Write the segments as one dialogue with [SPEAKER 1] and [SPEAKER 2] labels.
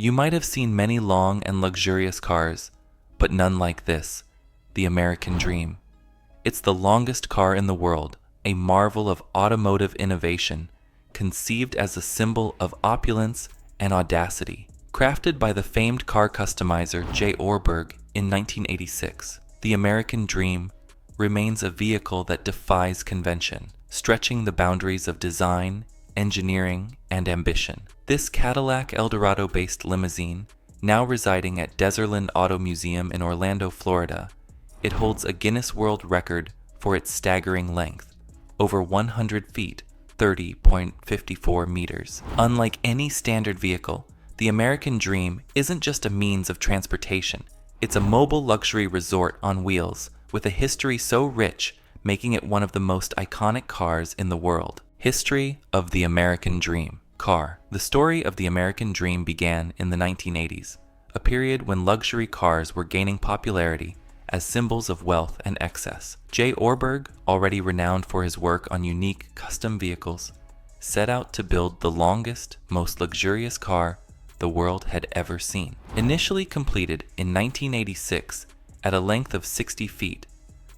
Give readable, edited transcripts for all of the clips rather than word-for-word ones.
[SPEAKER 1] You might have seen many long and luxurious cars, but none like this, the American Dream. It's the longest car in the world, a marvel of automotive innovation, conceived as a symbol of opulence and audacity. Crafted by the famed car customizer J. Orberg in 1986, the American Dream remains a vehicle that defies convention, stretching the boundaries of design, engineering, and ambition. This Cadillac Eldorado-based limousine, now residing at Desertland Auto Museum in Orlando, Florida, it holds a Guinness World Record for its staggering length, over 100 feet, 30.54 meters. Unlike any standard vehicle, the American Dream isn't just a means of transportation. It's a mobile luxury resort on wheels with a history so rich, making it one of the most iconic cars in the world. History of the American Dream. Car. The story of the American Dream began in the 1980s, a period when luxury cars were gaining popularity as symbols of wealth and excess. J. Orberg, already renowned for his work on unique custom vehicles, set out to build the longest, most luxurious car the world had ever seen. Initially completed in 1986 at a length of 60 feet,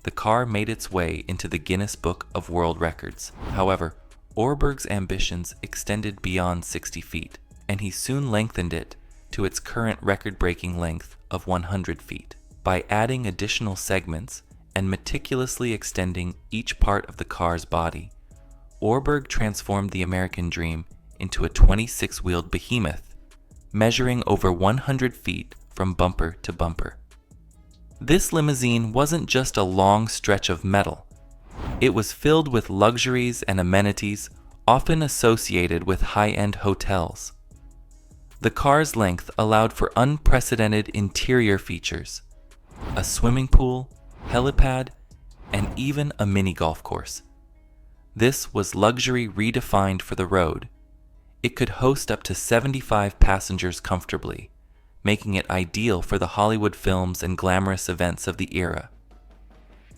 [SPEAKER 1] the car made its way into the Guinness Book of World Records. However, Orberg's ambitions extended beyond 60 feet, and he soon lengthened it to its current record-breaking length of 100 feet. By adding additional segments and meticulously extending each part of the car's body, Orberg transformed the American Dream into a 26-wheeled behemoth, measuring over 100 feet from bumper to bumper. This limousine wasn't just a long stretch of metal. It was filled with luxuries and amenities often associated with high-end hotels. The car's length allowed for unprecedented interior features, a swimming pool, helipad, and even a mini golf course. This was luxury redefined for the road. It could host up to 75 passengers comfortably, making it ideal for the Hollywood films and glamorous events of the era.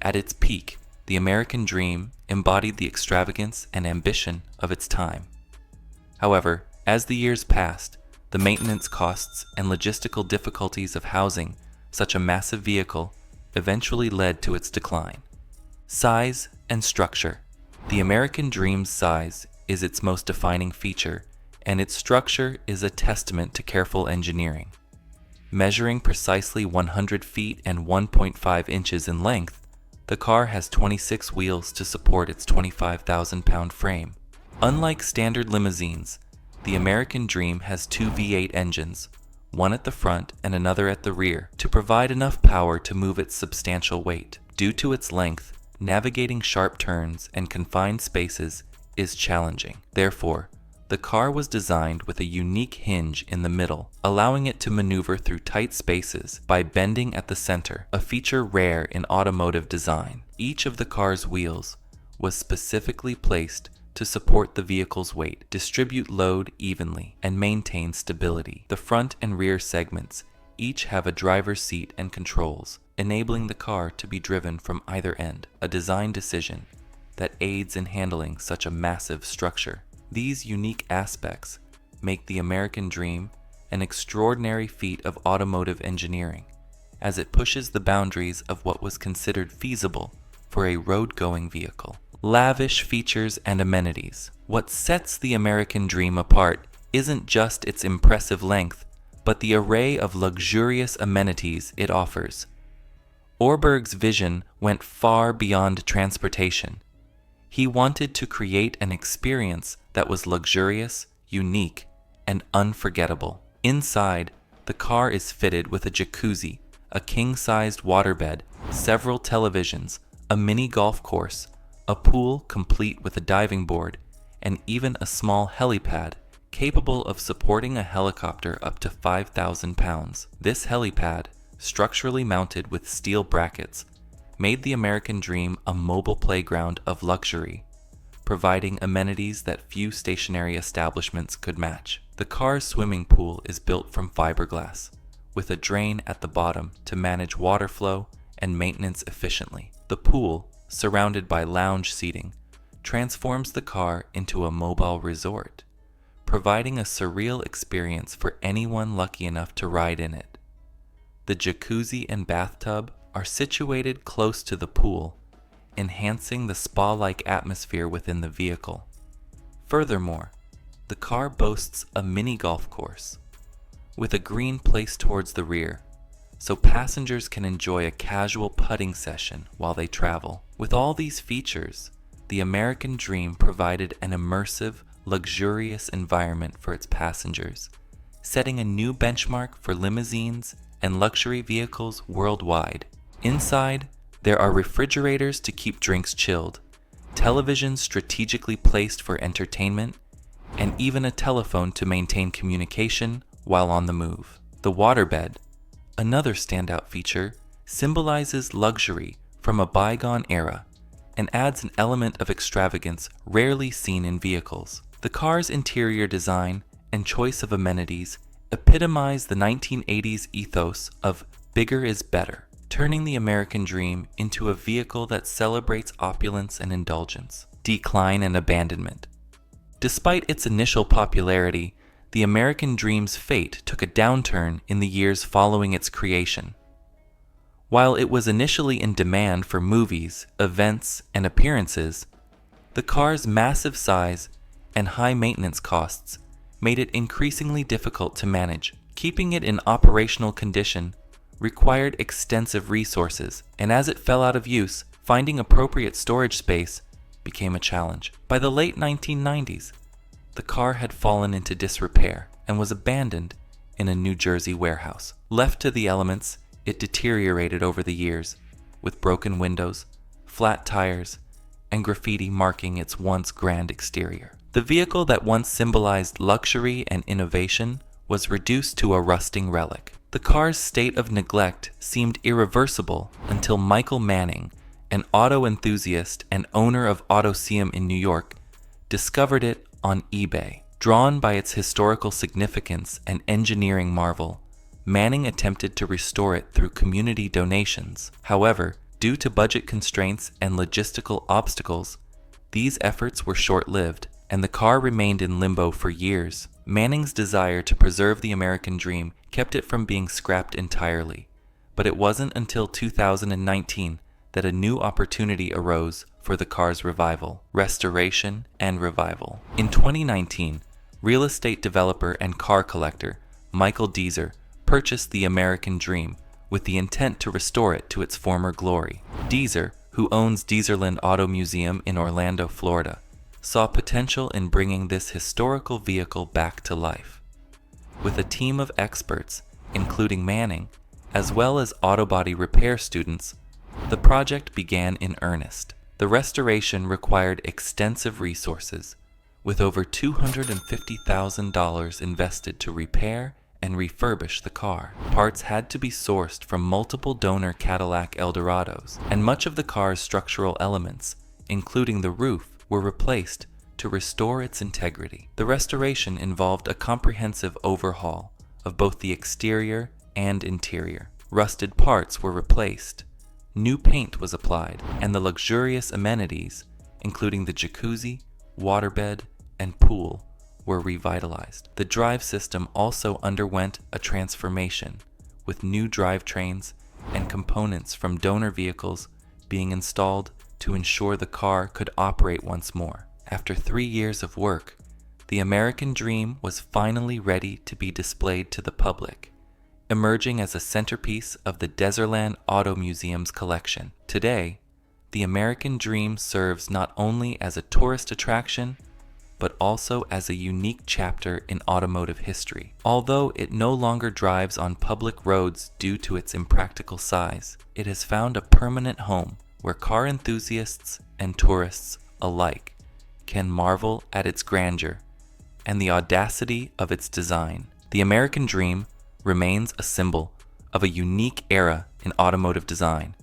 [SPEAKER 1] At its peak, the American Dream embodied the extravagance and ambition of its time. However, as the years passed, the maintenance costs and logistical difficulties of housing such a massive vehicle eventually led to its decline. Size and structure. The American Dream's size is its most defining feature, and its structure is a testament to careful engineering. Measuring precisely 100 feet and 1.5 inches in length, the car has 26 wheels to support its 25,000-pound frame. Unlike standard limousines, the American Dream has two V8 engines, one at the front and another at the rear, to provide enough power to move its substantial weight. Due to its length, navigating sharp turns and confined spaces is challenging. Therefore, the car was designed with a unique hinge in the middle, allowing it to maneuver through tight spaces by bending at the center, a feature rare in automotive design. Each of the car's wheels was specifically placed to support the vehicle's weight, distribute load evenly, and maintain stability. The front and rear segments each have a driver's seat and controls, enabling the car to be driven from either end, a design decision that aids in handling such a massive structure. These unique aspects make the American Dream an extraordinary feat of automotive engineering, as it pushes the boundaries of what was considered feasible for a road-going vehicle. Lavish features and amenities. What sets the American Dream apart isn't just its impressive length, but the array of luxurious amenities it offers. Orberg's vision went far beyond transportation. He wanted to create an experience that was luxurious, unique, and unforgettable. Inside, the car is fitted with a jacuzzi, a king-sized waterbed, several televisions, a mini golf course, a pool complete with a diving board, and even a small helipad capable of supporting a helicopter up to 5,000 pounds. This helipad, structurally mounted with steel brackets, made the American Dream a mobile playground of luxury, providing amenities that few stationary establishments could match. The car's swimming pool is built from fiberglass, with a drain at the bottom to manage water flow and maintenance efficiently. The pool, surrounded by lounge seating, transforms the car into a mobile resort, providing a surreal experience for anyone lucky enough to ride in it. The jacuzzi and bathtub are situated close to the pool, enhancing the spa-like atmosphere within the vehicle. Furthermore, the car boasts a mini golf course, with a green placed towards the rear, so passengers can enjoy a casual putting session while they travel. With all these features, the American Dream provided an immersive, luxurious environment for its passengers, setting a new benchmark for limousines and luxury vehicles worldwide. Inside, there are refrigerators to keep drinks chilled, televisions strategically placed for entertainment, and even a telephone to maintain communication while on the move. The waterbed, another standout feature, symbolizes luxury from a bygone era and adds an element of extravagance rarely seen in vehicles. The car's interior design and choice of amenities epitomize the 1980s ethos of bigger is better, turning the American Dream into a vehicle that celebrates opulence and indulgence, decline and abandonment. Despite its initial popularity, the American Dream's fate took a downturn in the years following its creation. While it was initially in demand for movies, events, and appearances, the car's massive size and high maintenance costs made it increasingly difficult to manage. Keeping it in operational condition required extensive resources, and as it fell out of use, finding appropriate storage space became a challenge. By the late 1990s, the car had fallen into disrepair and was abandoned in a New Jersey warehouse. Left to the elements, it deteriorated over the years, with broken windows, flat tires, and graffiti marking its once grand exterior. The vehicle that once symbolized luxury and innovation was reduced to a rusting relic. The car's state of neglect seemed irreversible until Michael Manning, an auto enthusiast and owner of Autoseum in New York, discovered it on eBay. Drawn by its historical significance and engineering marvel, Manning attempted to restore it through community donations. However, due to budget constraints and logistical obstacles, these efforts were short-lived, and the car remained in limbo for years. Manning's desire to preserve the American Dream kept it from being scrapped entirely, but it wasn't until 2019 that a new opportunity arose for the car's revival, restoration, and revival. In 2019, real estate developer and car collector Michael Deezer purchased the American Dream with the intent to restore it to its former glory. Deezer, who owns Deezerland Auto Museum in Orlando, Florida, saw potential in bringing this historical vehicle back to life. With a team of experts, including Manning, as well as auto body repair students, the project began in earnest. The restoration required extensive resources, with over $250,000 invested to repair and refurbish the car. Parts had to be sourced from multiple donor Cadillac Eldorados, and much of the car's structural elements, including the roof, were replaced to restore its integrity. The restoration involved a comprehensive overhaul of both the exterior and interior. Rusted parts were replaced, new paint was applied, and the luxurious amenities, including the jacuzzi, waterbed, and pool, were revitalized. The drive system also underwent a transformation, with new drivetrains and components from donor vehicles being installed to ensure the car could operate once more. After 3 years of work, the American Dream was finally ready to be displayed to the public, emerging as a centerpiece of the Deezerland Auto Museum's collection. Today, the American Dream serves not only as a tourist attraction, but also as a unique chapter in automotive history. Although it no longer drives on public roads due to its impractical size, it has found a permanent home where car enthusiasts and tourists alike can marvel at its grandeur and the audacity of its design. The American Dream remains a symbol of a unique era in automotive design,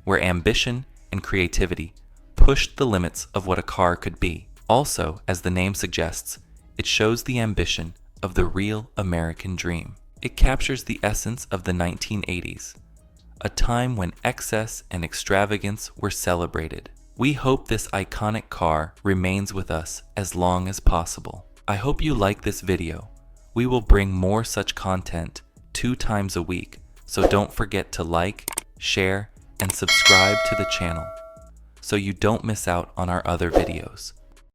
[SPEAKER 1] where ambition and creativity pushed the limits of what a car could be. Also, as the name suggests, it shows the ambition of the real American Dream. It captures the essence of the 1980s, a time when excess and extravagance were celebrated. We hope this iconic car remains with us as long as possible. I hope you like this video. We will bring more such content 2 times a week, so don't forget to like, share, and subscribe to the channel so you don't miss out on our other videos.